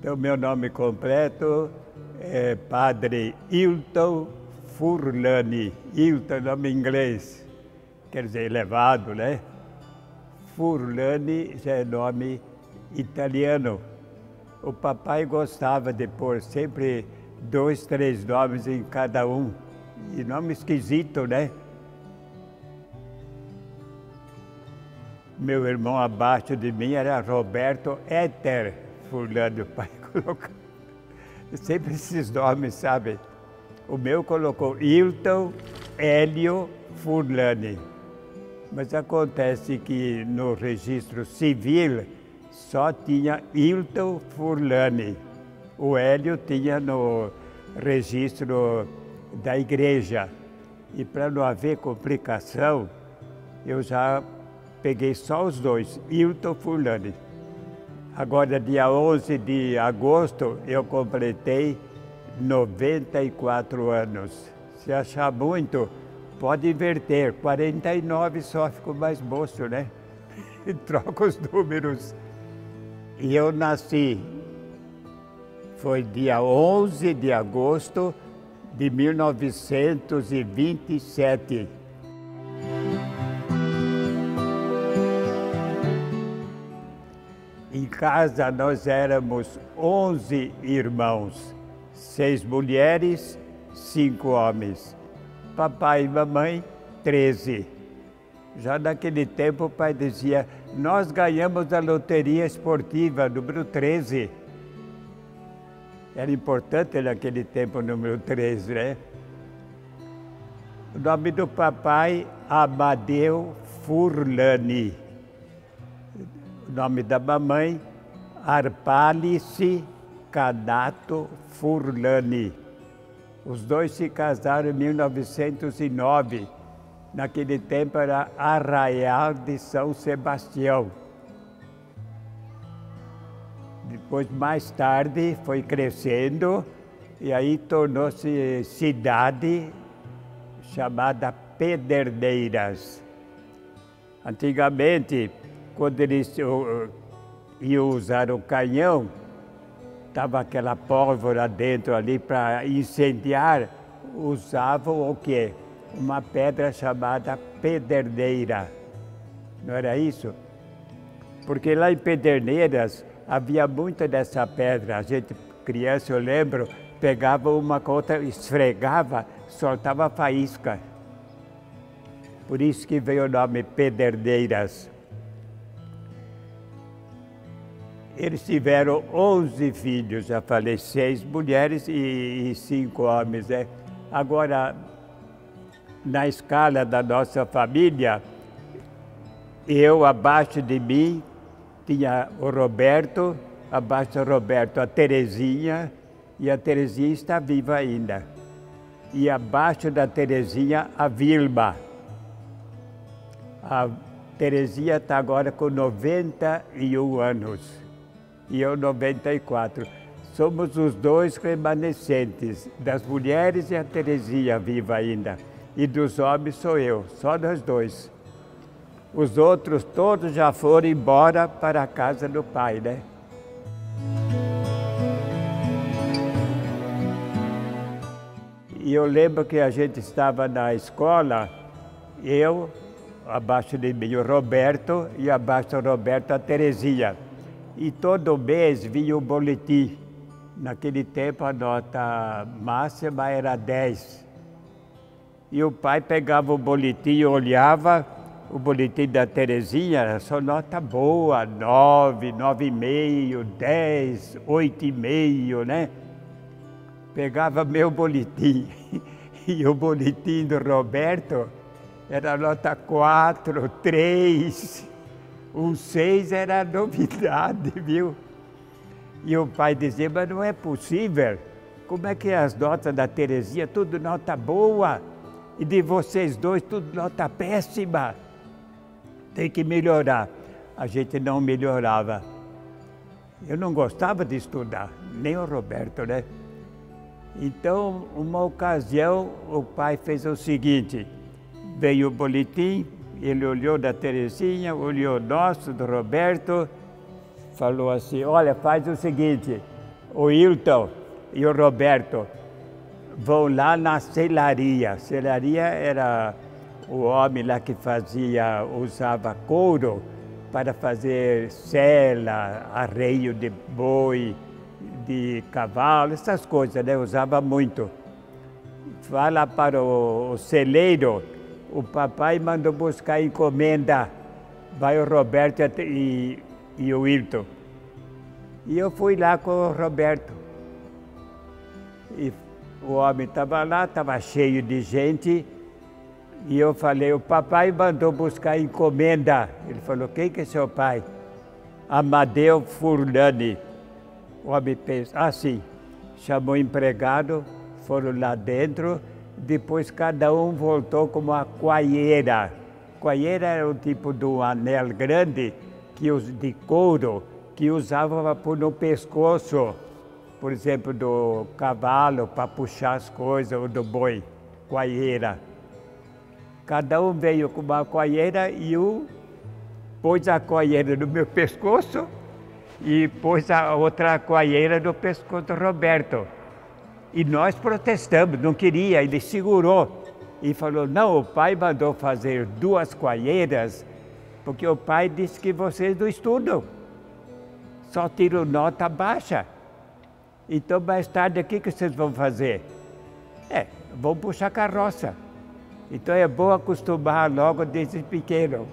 Então, meu nome completo é Padre Hilton Furlani. Hilton é nome inglês, quer dizer, elevado, né? Furlani já é nome italiano. O papai gostava de pôr sempre 2, 3 nomes em cada um. E nome esquisito, né? Meu irmão abaixo de mim era Roberto Éter Furlani, o pai colocou. Sempre esses nomes, sabe? O meu colocou Hilton Hélio Furlani. Mas acontece que no registro civil só tinha Hilton Furlani. O Hélio tinha no registro da igreja. E para não haver complicação, eu já peguei só os dois, Hilton Furlani. Agora, dia 11 de agosto, eu completei 94 anos. Se achar muito, pode inverter. 49 só ficou mais moço, né? Troca os números. E eu nasci, foi dia 11 de agosto de 1927. Em casa nós éramos 11 irmãos, 6 mulheres, 5 homens. Papai e mamãe, 13. Já naquele tempo o pai dizia, nós ganhamos a loteria esportiva, número 13. Era importante naquele tempo o número 13, né? O nome do papai, Amadeu Furlani. O nome da mamãe, Arpalice Canato Furlani. Os dois se casaram em 1909. Naquele tempo era Arraial de São Sebastião. Depois, mais tarde, foi crescendo e aí tornou-se cidade chamada Pederneiras. Antigamente, quando eles iam usar o canhão, estava aquela pólvora dentro ali para incendiar, usavam o quê? Uma pedra chamada pederneira. Não era isso? Porque lá em Pederneiras havia muita dessa pedra. A gente, criança, eu lembro, pegava uma com outra, esfregava, soltava faísca. Por isso que veio o nome Pederneiras. Eles tiveram 11 filhos, já falei, 6 mulheres e 5 homens, né? Agora, na escala da nossa família, eu, abaixo de mim, tinha o Roberto, abaixo do Roberto a Terezinha, e a Terezinha está viva ainda. E abaixo da Terezinha, a Vilma. A Terezinha está agora com 91 anos. E eu 94. Somos os dois remanescentes, das mulheres e a Terezinha viva ainda. E dos homens sou eu, só nós dois. Os outros todos já foram embora para a casa do pai, né? E eu lembro que a gente estava na escola, eu, abaixo de mim o Roberto, e abaixo do Roberto a Terezinha. E todo mês vinha o boletim. Naquele tempo a nota máxima era 10. E o pai pegava o boletim e olhava, o boletim da Terezinha, era só nota boa, 9, 9,5, 10, 8,5, né? Pegava meu boletim e o boletim do Roberto era nota 4, 3. O 6 era novidade, viu? E o pai dizia, mas não é possível. Como é que as notas da Terezinha, tudo nota boa, e de vocês dois, tudo nota péssima? Tem que melhorar. A gente não melhorava. Eu não gostava de estudar, nem o Roberto, né? Então, uma ocasião, o pai fez o seguinte, veio o boletim, ele olhou da Terezinha, olhou o nosso, do Roberto, falou assim, olha, faz o seguinte, o Hilton e o Roberto vão lá na selaria. Selaria era o homem lá que usava couro para fazer sela, arreio de boi, de cavalo, essas coisas, né? Usava muito. Fala para o celeiro, o papai mandou buscar encomenda. Vai o Roberto e o Hilton. E eu fui lá com o Roberto. E o homem estava lá, estava cheio de gente. E eu falei, o papai mandou buscar encomenda. Ele falou, quem que é seu pai? Amadeu Furlani. O homem pensou, sim. Chamou o empregado, foram lá dentro. Depois cada um voltou com uma coalheira. Coalheira era um tipo de um anel grande de couro que usava para pôr no pescoço, por exemplo, do cavalo para puxar as coisas, ou do boi, coalheira. Cada um veio com uma coalheira e pôs a coalheira no meu pescoço e pôs a outra coalheira no pescoço do Roberto. E nós protestamos, não queria, ele segurou e falou, não, o pai mandou fazer 2 coalheiras porque o pai disse que vocês não estudam, só tiram nota baixa. Então mais tarde o que vocês vão fazer? Vão puxar carroça. Então é bom acostumar logo desde pequeno.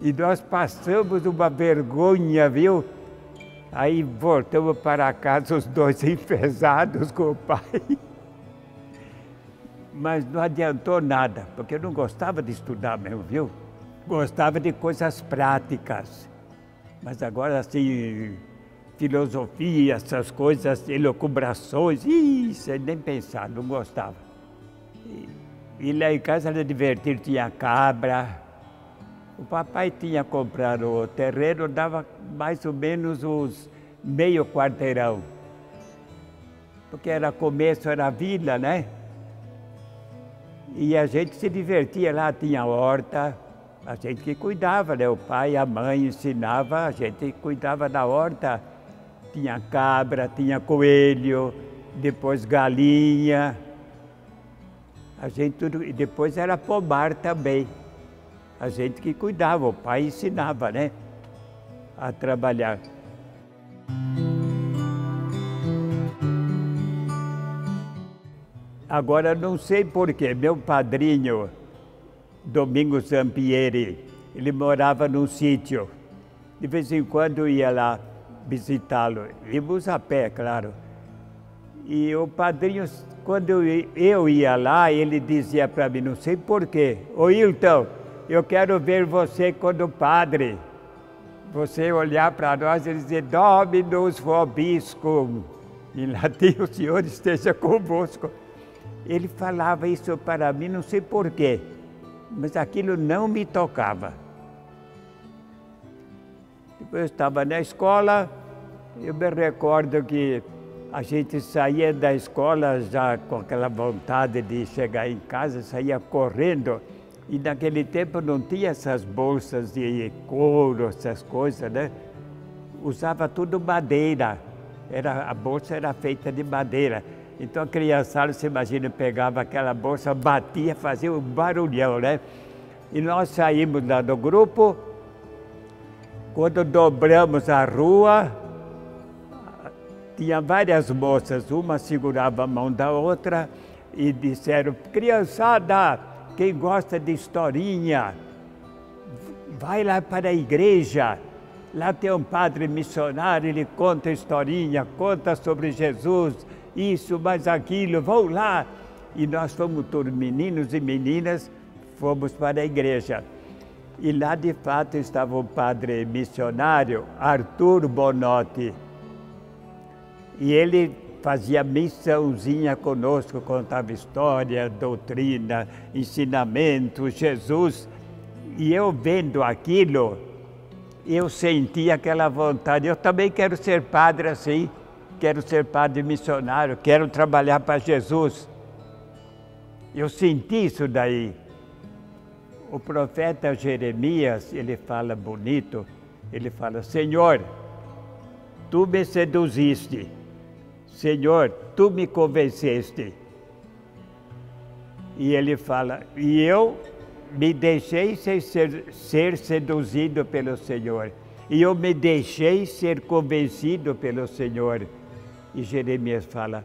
E nós passamos uma vergonha, viu? Aí voltamos para casa os 2 enfesados com o pai. Mas não adiantou nada, porque eu não gostava de estudar mesmo, viu? Gostava de coisas práticas. Mas agora, assim, filosofia, essas coisas, elucubrações, isso nem pensar, não gostava. E lá em casa era divertido, tinha cabra. O papai tinha comprado o terreno, dava mais ou menos uns meio quarteirão. Porque começo era vila, né? E a gente se divertia lá, tinha horta, a gente que cuidava, né? O pai e a mãe ensinavam, a gente cuidava da horta. Tinha cabra, tinha coelho, depois galinha. E depois era pomar também. A gente que cuidava, o pai ensinava, né? A trabalhar. Agora não sei porquê, meu padrinho, Domingos Zampieri, ele morava num sítio. De vez em quando eu ia lá visitá-lo, íamos a pé, claro. E o padrinho, quando eu ia lá, ele dizia para mim, não sei porquê, ô Hilton, eu quero ver você quando padre. Você olhar para nós e dizer, Dominus vobiscum. Em latim, o Senhor esteja convosco. Ele falava isso para mim, não sei porquê, mas aquilo não me tocava. Depois eu estava na escola, eu me recordo que a gente saía da escola já com aquela vontade de chegar em casa, saía correndo. E naquele tempo não tinha essas bolsas de couro, essas coisas, né? Usava tudo madeira. A bolsa era feita de madeira. Então a criançada, você imagina, pegava aquela bolsa, batia, fazia um barulhão, né? E nós saímos lá do grupo. Quando dobramos a rua, tinha várias moças, uma segurava a mão da outra e disseram, criançada, quem gosta de historinha, vai lá para a igreja. Lá tem um padre missionário, ele conta historinha, conta sobre Jesus, isso, mais aquilo, vão lá. E nós fomos todos meninos e meninas, fomos para a igreja. E lá de fato estava o padre missionário, Arthur Bonotti. E ele fazia missãozinha conosco, contava história, doutrina, ensinamento, Jesus. E eu vendo aquilo, eu sentia aquela vontade. Eu também quero ser padre assim, quero ser padre missionário, quero trabalhar para Jesus. Eu senti isso daí. O profeta Jeremias, ele fala bonito, ele fala, Senhor, tu me seduziste. Senhor, tu me convenceste. E ele fala, e eu me deixei ser seduzido pelo Senhor. E eu me deixei ser convencido pelo Senhor. E Jeremias fala,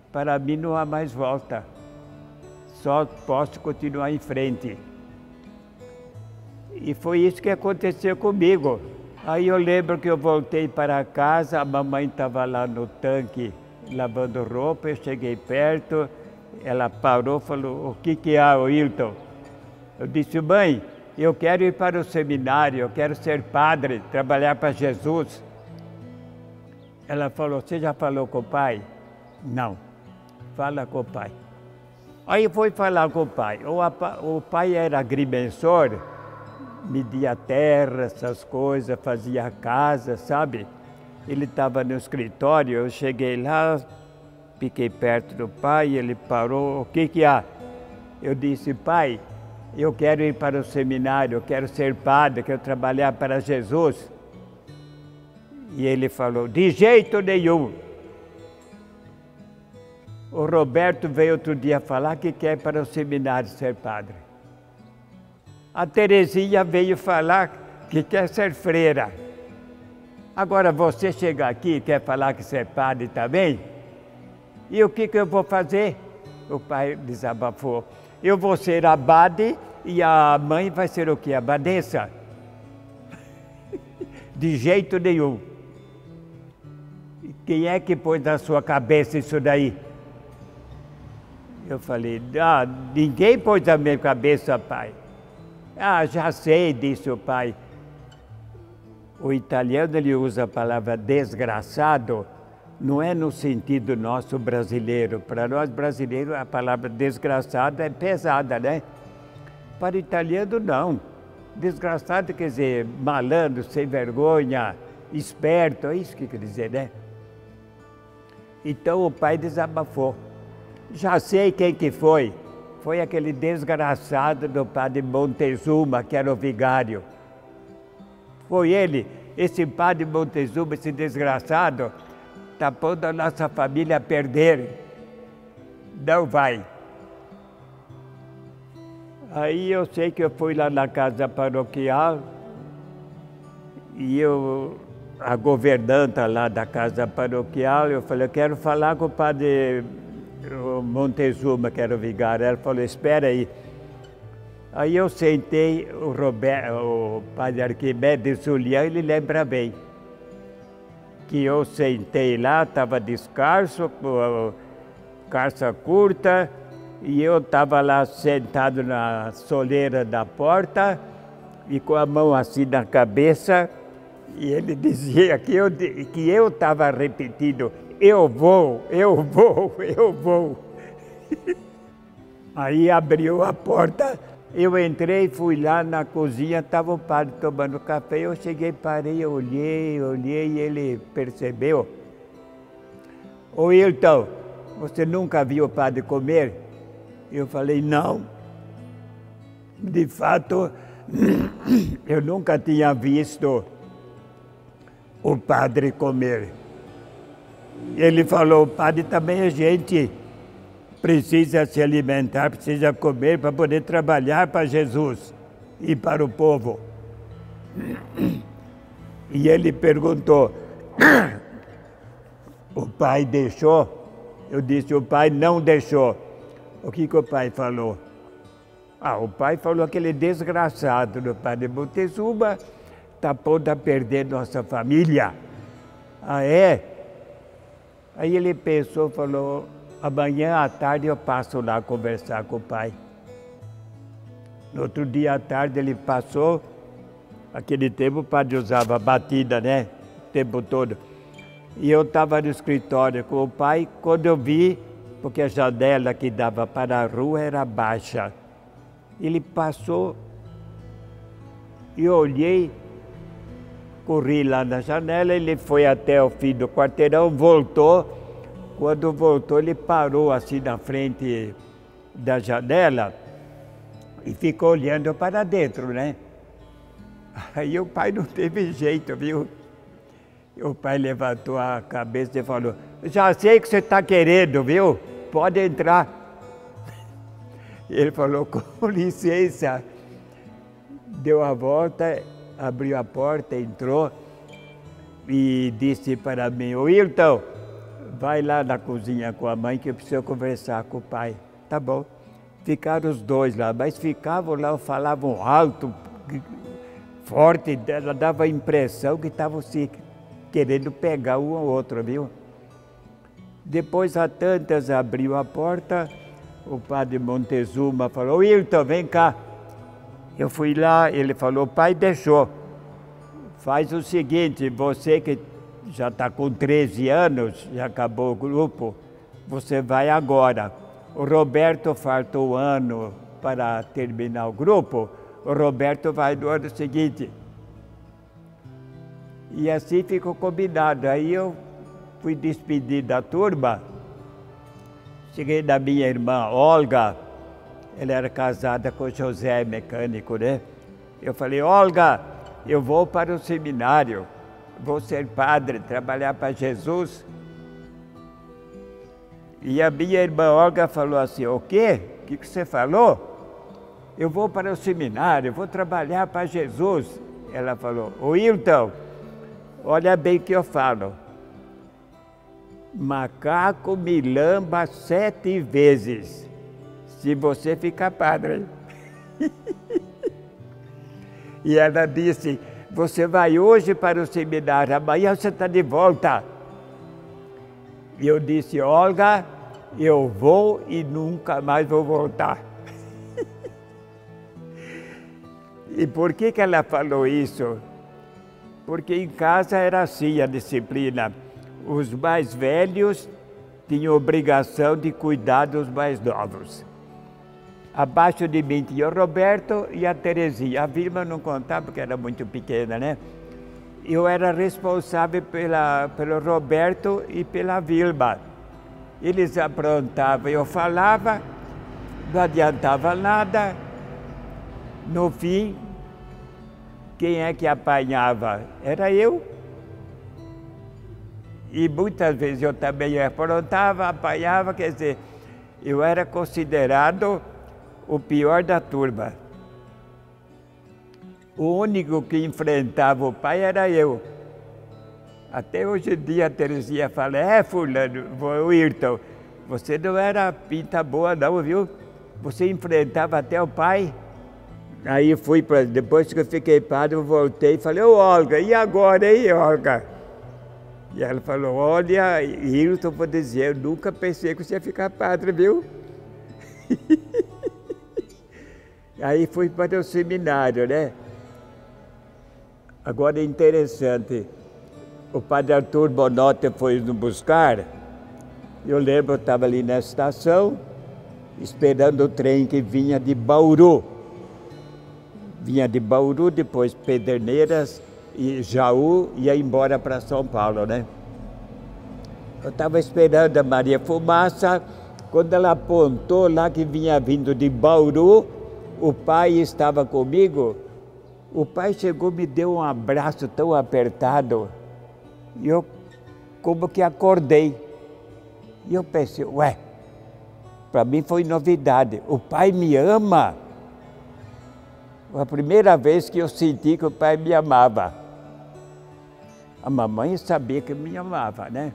para mim não há mais volta. Só posso continuar em frente. E foi isso que aconteceu comigo. Aí eu lembro que eu voltei para casa, a mamãe estava lá no tanque lavando roupa, eu cheguei perto, ela parou e falou, o que há, Wilton? Eu disse, mãe, eu quero ir para o seminário, eu quero ser padre, trabalhar para Jesus. Ela falou, você já falou com o pai? Não, fala com o pai. Aí fui falar com o pai. O pai era agrimensor, media terra, essas coisas, fazia casa, sabe? Ele estava no escritório, eu cheguei lá, fiquei perto do pai, ele parou, o que há? Eu disse, pai, eu quero ir para o seminário, eu quero ser padre, quero trabalhar para Jesus. E ele falou, de jeito nenhum. O Roberto veio outro dia falar que quer ir para o seminário ser padre. A Terezinha veio falar que quer ser freira. Agora você chega aqui e quer falar que você é padre também? E o que eu vou fazer? O pai desabafou. Eu vou ser abade e a mãe vai ser o quê? Abadesa? De jeito nenhum. Quem é que pôs na sua cabeça isso daí? Eu falei, ninguém pôs na minha cabeça, pai. Já sei, disse o pai. O italiano ele usa a palavra desgraçado, não é no sentido nosso brasileiro. Para nós brasileiros a palavra desgraçado é pesada, né? Para o italiano não. Desgraçado quer dizer malandro, sem vergonha, esperto, é isso que quer dizer, né? Então o pai desabafou. Já sei quem que foi. Foi aquele desgraçado do padre Montezuma, que era o vigário. Foi ele, esse padre Montezuma, esse desgraçado, está pondo a nossa família a perder. Não vai. Aí eu sei que eu fui lá na casa paroquial e a governanta lá da casa paroquial, eu falei, eu quero falar com o padre Montezuma, que era o vigário. Ela falou, espera aí. Aí eu sentei, o padre Arquimedes Julião, ele lembra bem, que eu sentei lá, estava descalço, com calça curta, e eu estava lá sentado na soleira da porta, e com a mão assim na cabeça, e ele dizia que eu estava repetindo, eu vou, eu vou, eu vou. Aí abriu a porta, eu entrei, fui lá na cozinha, estava o padre tomando café, eu cheguei, parei, olhei, e ele percebeu. Ô Wilton, você nunca viu o padre comer? Eu falei, não. De fato, eu nunca tinha visto o padre comer. Ele falou, o padre também é gente, precisa se alimentar, precisa comer para poder trabalhar para Jesus e para o povo. E ele perguntou, o pai deixou? Eu disse, o pai não deixou. O que o pai falou? O pai falou aquele desgraçado do padre Montezuma está pondo a perder nossa família. É? Aí ele pensou, falou, amanhã à tarde eu passo lá conversar com o pai. No outro dia à tarde ele passou, aquele tempo o padre usava batida, né? O tempo todo. E eu estava no escritório com o pai, quando eu vi, porque a janela que dava para a rua era baixa. Ele passou, e eu olhei, corri lá na janela, ele foi até o fim do quarteirão, voltou. Quando voltou, ele parou assim na frente da janela e ficou olhando para dentro, né? Aí o pai não teve jeito, viu? O pai levantou a cabeça e falou, já sei o que você está querendo, viu? Pode entrar. Ele falou, com licença. Deu a volta, abriu a porta, entrou e disse para mim, Wilton, vai lá na cozinha com a mãe que eu preciso conversar com o pai. Tá bom. Ficaram os dois lá, mas ficavam lá, falavam alto, forte, ela dava a impressão que estavam se querendo pegar um ao outro, viu? Depois, a tantas, abriu a porta, o padre Montezuma falou, Wilton, vem cá. Eu fui lá, ele falou, pai, deixou. Faz o seguinte, você que já está com 13 anos, já acabou o grupo, você vai agora. O Roberto faltou um ano para terminar o grupo, o Roberto vai no ano seguinte. E assim ficou combinado. Aí eu fui despedir da turma, cheguei da minha irmã Olga, ela era casada com José, mecânico, né? Eu falei, Olga, eu vou para o seminário, vou ser padre, trabalhar para Jesus. E a minha irmã Olga falou assim, o quê? O que você falou? Eu vou para o seminário, vou trabalhar para Jesus. Ela falou, Wilton, olha bem o que eu falo. Macaco me lamba 7 vezes, se você ficar padre. E ela disse, você vai hoje para o seminário, amanhã você está de volta. E eu disse, Olga, eu vou e nunca mais vou voltar. E por que ela falou isso? Porque em casa era assim a disciplina. Os mais velhos tinham obrigação de cuidar dos mais novos. Abaixo de mim tinha o Roberto e a Terezinha. A Vilma não contava porque era muito pequena, né? Eu era responsável pelo Roberto e pela Vilma. Eles aprontavam, eu falava, não adiantava nada. No fim, quem é que apanhava? Era eu. E muitas vezes eu também aprontava, apanhava, quer dizer, eu era considerado o pior da turma. O único que enfrentava o pai era eu. Até hoje em dia a Terezinha fala, fulano, Wilton, você não era pinta boa não, viu? Você enfrentava até o pai. Aí fui, depois que eu fiquei padre, eu voltei e falei, ô Olga, e agora, hein, Olga? E ela falou, olha, Wilton, vou dizer, eu nunca pensei que você ia ficar padre, viu? Aí fui para o seminário, né? Agora é interessante, o padre Arthur Bonotti foi nos buscar, eu lembro, eu estava ali na estação, esperando o trem que vinha de Bauru. Vinha de Bauru, depois Pederneiras e Jaú, ia embora para São Paulo, né? Eu estava esperando a Maria Fumaça, quando ela apontou lá que vinha vindo de Bauru, o pai estava comigo. O pai chegou, me deu um abraço tão apertado, e eu como que acordei. E eu pensei, ué, para mim foi novidade, o pai me ama. Foi a primeira vez que eu senti que o pai me amava. A mamãe sabia que me amava, né?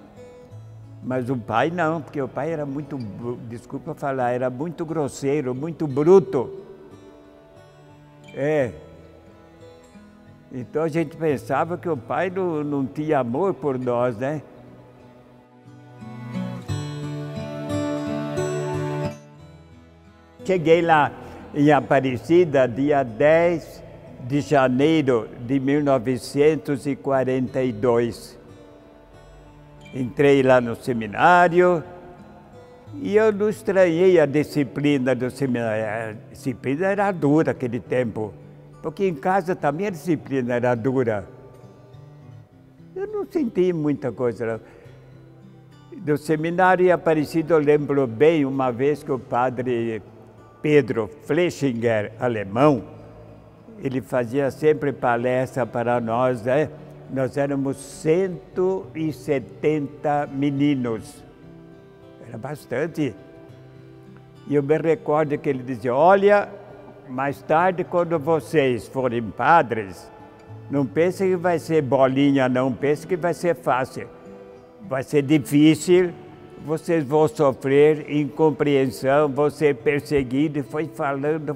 Mas o pai não, porque o pai era muito, desculpa falar, era muito grosseiro, muito bruto. Então a gente pensava que o pai não tinha amor por nós, né? Cheguei lá em Aparecida, dia 10 de janeiro de 1942. Entrei lá no seminário e eu não estranhei a disciplina do seminário. A disciplina era dura naquele tempo, porque em casa também a disciplina era dura. Eu não senti muita coisa. Do seminário em Aparecida eu lembro bem uma vez que o padre Pedro Flechinger, alemão, ele fazia sempre palestra para nós, né? Nós éramos 170 meninos. Era bastante. E eu me recordo que ele dizia, olha, mais tarde, quando vocês forem padres, não pense que vai ser bolinha, não pense que vai ser fácil. Vai ser difícil, vocês vão sofrer incompreensão, vão ser perseguidos. E foi falando.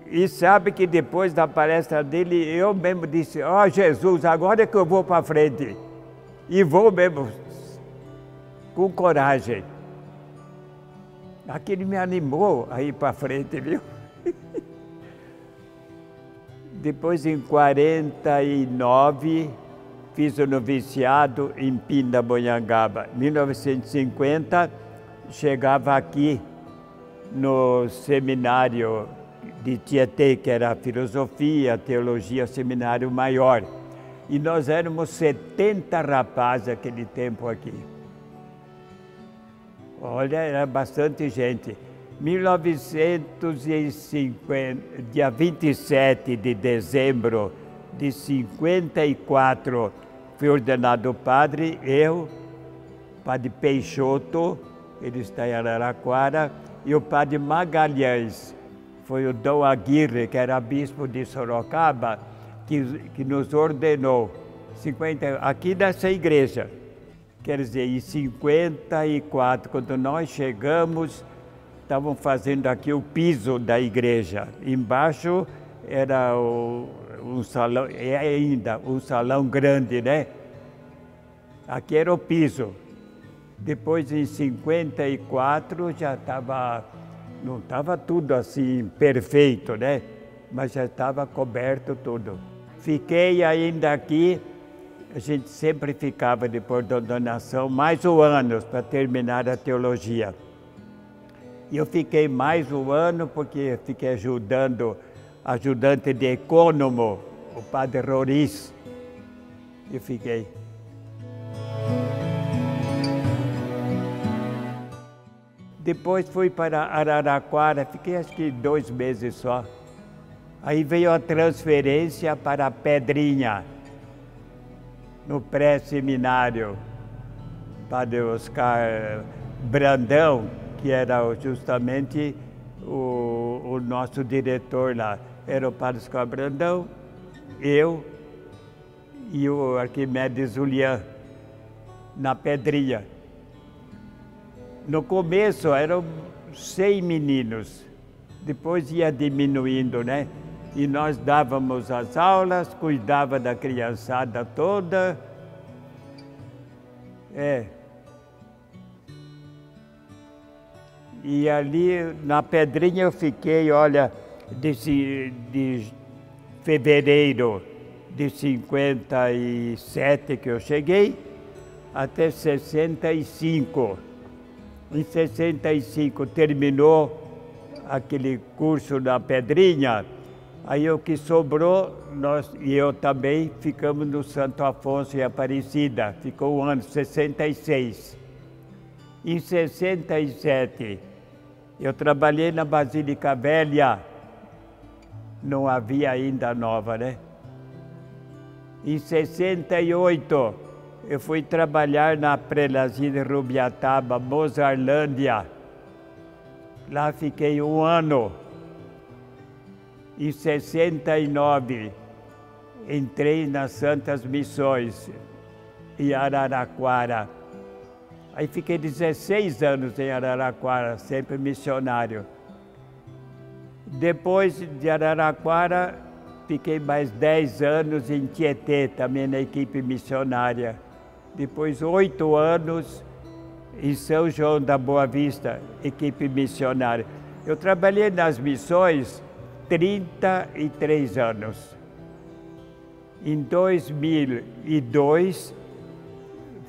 E sabe que depois da palestra dele, eu mesmo disse, ó Jesus, agora é que eu vou para frente. E vou mesmo, com coragem. Aquele me animou a ir para frente, viu? Depois, em 49, fiz o noviciado em Pindamonhangaba. Em 1950, chegava aqui no seminário de Tietê, que era filosofia, teologia, seminário maior. E nós éramos 70 rapazes naquele tempo aqui. Olha, era bastante gente. 1950, dia 27 de dezembro de 54, fui ordenado padre, eu, padre Peixoto, ele está em Araraquara, e o padre Magalhães. Foi o Dom Aguirre, que era bispo de Sorocaba, que nos ordenou aqui nessa igreja. Quer dizer, em 54, quando nós chegamos, estavam fazendo aqui o piso da igreja. Embaixo era um salão, é ainda um salão grande, né? Aqui era o piso. Depois, em 54, já estava, não estava tudo assim perfeito, né? Mas já estava coberto tudo. Fiquei ainda aqui. A gente sempre ficava, depois da ordenação, mais um ano para terminar a teologia. E eu fiquei mais um ano porque fiquei ajudante de ecônomo, o padre Roriz. Eu fiquei. Depois fui para Araraquara, fiquei acho que 2 meses só. Aí veio a transferência para Pedrinha, no pré-seminário, padre Oscar Brandão, que era justamente o nosso diretor lá. Era o padre Oscar Brandão, eu e o Arquimedes Julián, na Pedrinha. No começo eram 100 meninos, depois ia diminuindo, né? E nós dávamos as aulas, cuidava da criançada toda. E ali na Pedrinha eu fiquei, olha, de fevereiro de 57 que eu cheguei, até 65. Em 65 terminou aquele curso na Pedrinha. Aí o que sobrou, nós e eu também ficamos no Santo Afonso e Aparecida. Ficou o ano 66. Em 67, eu trabalhei na Basílica Velha. Não havia ainda nova, né? Em 68, eu fui trabalhar na Prelazia de Rubiataba, Mozarlândia. Lá fiquei um ano. Em 69, entrei nas Santas Missões, em Araraquara. Aí fiquei 16 anos em Araraquara, sempre missionário. Depois de Araraquara, fiquei mais 10 anos em Tietê, também na equipe missionária. Depois 8 anos em São João da Boa Vista, equipe missionária. Eu trabalhei nas missões 33 anos. Em 2002,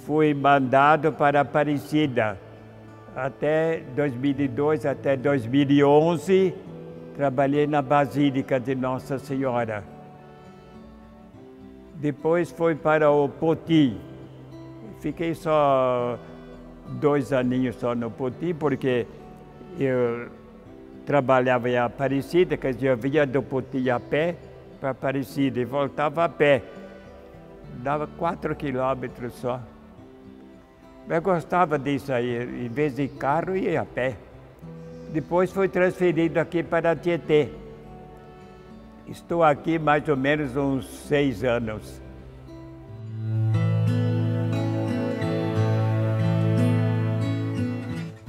fui mandado para Aparecida. Até 2002, até 2011, trabalhei na Basílica de Nossa Senhora. Depois fui para o Poti. Fiquei só 2 aninhos só no Poti, porque eu trabalhava em Aparecida, quer dizer, eu vinha do Poti a pé para Aparecida e voltava a pé. Dava 4 quilômetros só. Mas eu gostava disso aí, em vez de carro, ia a pé. Depois foi transferido aqui para Tietê. Estou aqui mais ou menos uns 6 anos.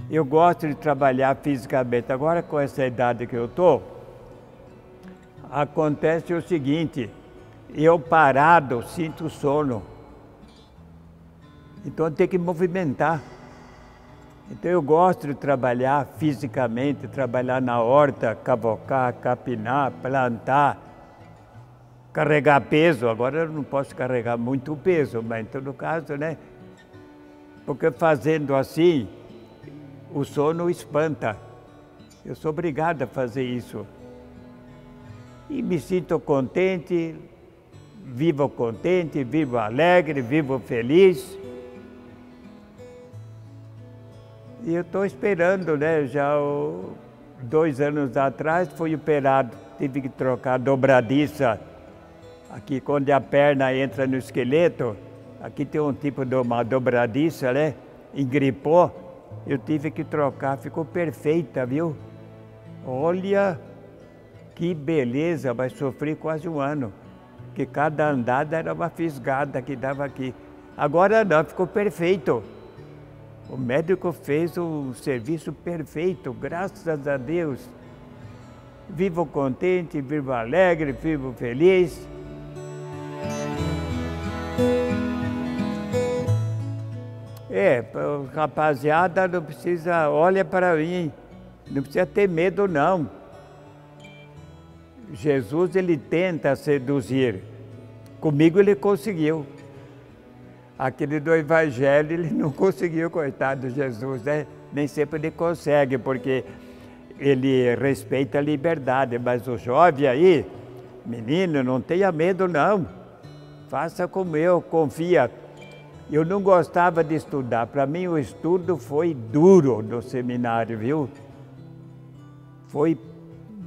Eu gosto de trabalhar fisicamente. Agora, com essa idade que eu estou, acontece o seguinte, eu parado sinto sono. Então eu tenho que movimentar. Então eu gosto de trabalhar fisicamente, trabalhar na horta, cavocar, capinar, plantar, carregar peso. Agora eu não posso carregar muito peso, mas em todo caso, né? Porque fazendo assim, o sono espanta. Eu sou obrigado a fazer isso. E me sinto contente, vivo alegre, vivo feliz. E eu estou esperando, né? Já 2 anos atrás fui operado, tive que trocar a dobradiça. Aqui quando a perna entra no esqueleto, aqui tem um tipo de uma dobradiça, né? Engripou. Eu tive que trocar, ficou perfeita, viu? Olha que beleza, mas sofri quase 1 ano, porque cada andada era uma fisgada que dava aqui. Agora não, ficou perfeito. O médico fez um serviço perfeito, graças a Deus. Vivo contente, vivo alegre, vivo feliz. Rapaziada, não precisa, olha para mim, não precisa ter medo não. Jesus, ele tenta seduzir. Comigo ele conseguiu. Aquele do Evangelho, ele não conseguiu, coitado de Jesus, né? Nem sempre ele consegue, porque ele respeita a liberdade. Mas o jovem aí, menino, não tenha medo não. Faça como eu, confia. Eu não gostava de estudar. Para mim o estudo foi duro no seminário, viu? Foi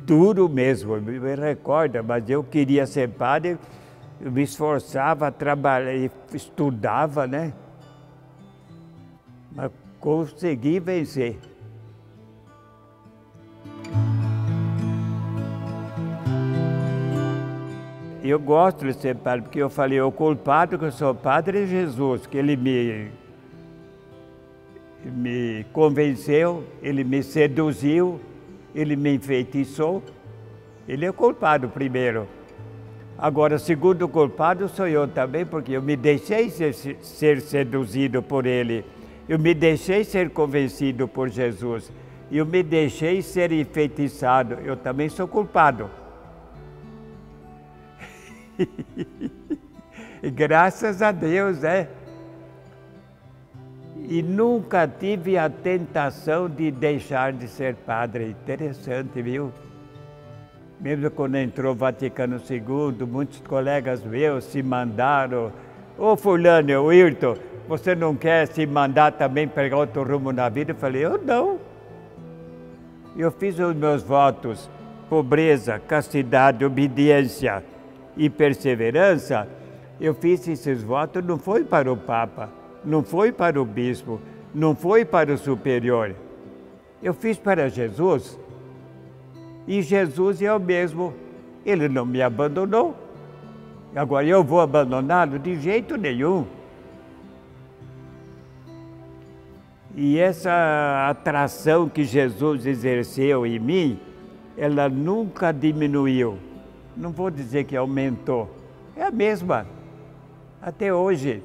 duro mesmo, me recorda, mas eu queria ser padre, eu me esforçava, trabalhava, estudava, né? Mas consegui vencer. Eu gosto de ser padre, porque eu falei, o culpado que eu sou padre é Jesus, que ele me convenceu, ele me seduziu, ele me enfeitiçou. Ele é o culpado primeiro. Agora, o segundo culpado sou eu também, porque eu me deixei ser seduzido por ele. Eu me deixei ser convencido por Jesus. Eu me deixei ser enfeitiçado. Eu também sou culpado. E graças a Deus, né? E nunca tive a tentação de deixar de ser padre. Interessante, viu? Mesmo quando entrou o Vaticano II, muitos colegas meus se mandaram. Ô fulano, ô Ayrton, você não quer se mandar também pegar outro rumo na vida? Eu falei, eu não. Eu fiz os meus votos, pobreza, castidade, obediência e perseverança. Eu fiz esses votos, não foi para o Papa, não foi para o bispo, não foi para o superior. Eu fiz para Jesus. E Jesus é o mesmo. Ele não me abandonou. Agora eu vou abandoná-lo? De jeito nenhum. E essa atração que Jesus exerceu em mim, ela nunca diminuiu. Não vou dizer que aumentou. É a mesma, até hoje.